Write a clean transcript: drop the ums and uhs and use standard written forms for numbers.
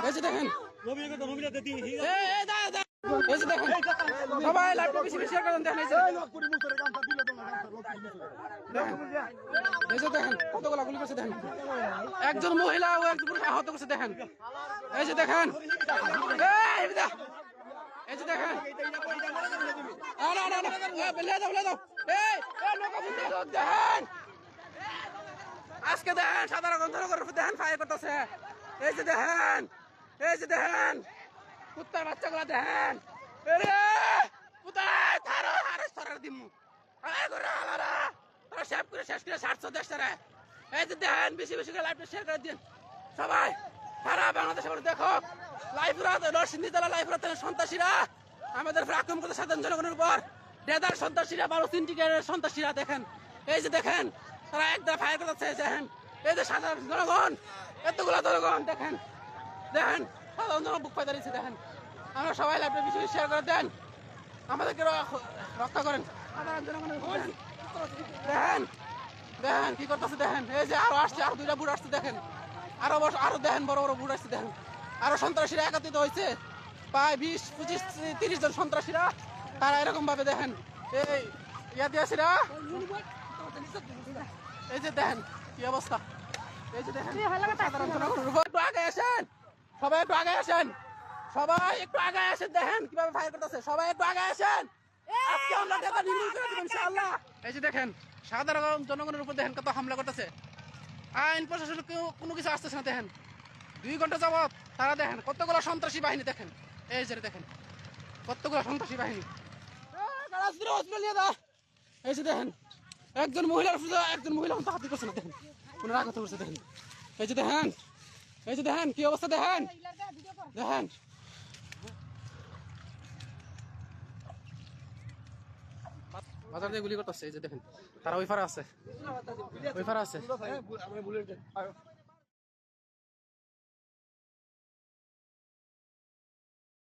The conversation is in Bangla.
এই যে দেখেন এই যে দেখেন সবাই লাইভটা বেশি বেশি শেয়ার করেন। দেখেন এই যে দেখেন কতগুলা গুলি করছে। দেখেন একজন মহিলা ও একজন পুরুষ আহত করছে। দেখেন এই যে দেখেন এই যে দেখেন দেখেন আজকে দেখেন সাধারণ জনগণের উপর দেখেন ফায়ার করতেছে। এই যে দেখেন এই যে দেখেন কুত্তার বাচ্চাগুলা দেখেন কোথায় থারো আরে সরার দিমু শেষ করে শেষ করে 700 দেশ তারা। এই যে দেখেন বেশি বেশি করে লাইভটা শেয়ার করে দিন সবাই। সারা বাংলাদেশে দেখো লাইভ রাত নরসিংদী জেলা লাইভ রাত সন্ত্রাসীরা আমাদের আক্রমণ করতে সাধারণ জনগণের উপর। ডেদার সন্ত্রাসীরা 12 সিন্ডিকেটের সন্ত্রাসীরা দেখেন এই যে দেখেন তারা একদম ফায়ার করতেছে। দেখেন এই যে সাধারণ জনগণ এতগুলো জনগণ দেখেন দেখেন সাধারণ জনগণ বুক পাই দাঁড়িয়েছে। দেখেন আমরা সবাই লাইভটা বেশি বেশি শেয়ার করে দেন, আমাদেরকে রক্ষা করেন সাধারণ জনগণের। দেখেন দেখেন কি করতেছে। দেখেন এই যে আরো আসছে, আরো 2টা বুট আসছে। দেখেন আরো দেখেন বড় বড় বুট আসছে। দেখেন আরো সন্ত্রাসীরা একত্রিত হয়েছে প্রায় 20, 25, 30 জন সন্ত্রাসীরা। তারা এরকম ভাবে দেখেন এই ইয়াদিয়াসীরা এই যে দেখেন কি অবস্থা। এই যে দেখেন সাধারণ জনগণের উপর। একটু আগে আসেন সবাই, একটু আগে আসেন সবাই, একটু আগে আসেন। দেখেন কিভাবে ফায়ার করতেছে। সবাই একটু আগে আসেন, আজকে আমরা ঢাকা নির্মূল করে দেব ইনশাআল্লাহ। এই যে দেখেন সাধারণ জনগণের উপর দেখেন কত হামলা করতেছে। আইন প্রশাসন কেউ কোনো কিছু আসতেছে না। দেখেন 2 ঘন্টা যাবত তারা দেখেন কতগুলো সন্ত্রাসী বাহিনী। দেখেন এই যে দেখেন কতগুলো সন্ত্রাসী বাহিনী। এই যে দেখেন একজন মহিলা হাতি করছে না। দেখেন কোনো আঘাত করছে। দেখেন এই যে দেখেন এই যে দেখেন কি অবস্থা। দেখেন দেখেন বাজার দিয়ে গুলি করতেছে। এই যে দেখেন তারা ওই পারে আছে, ওই পারে আছে।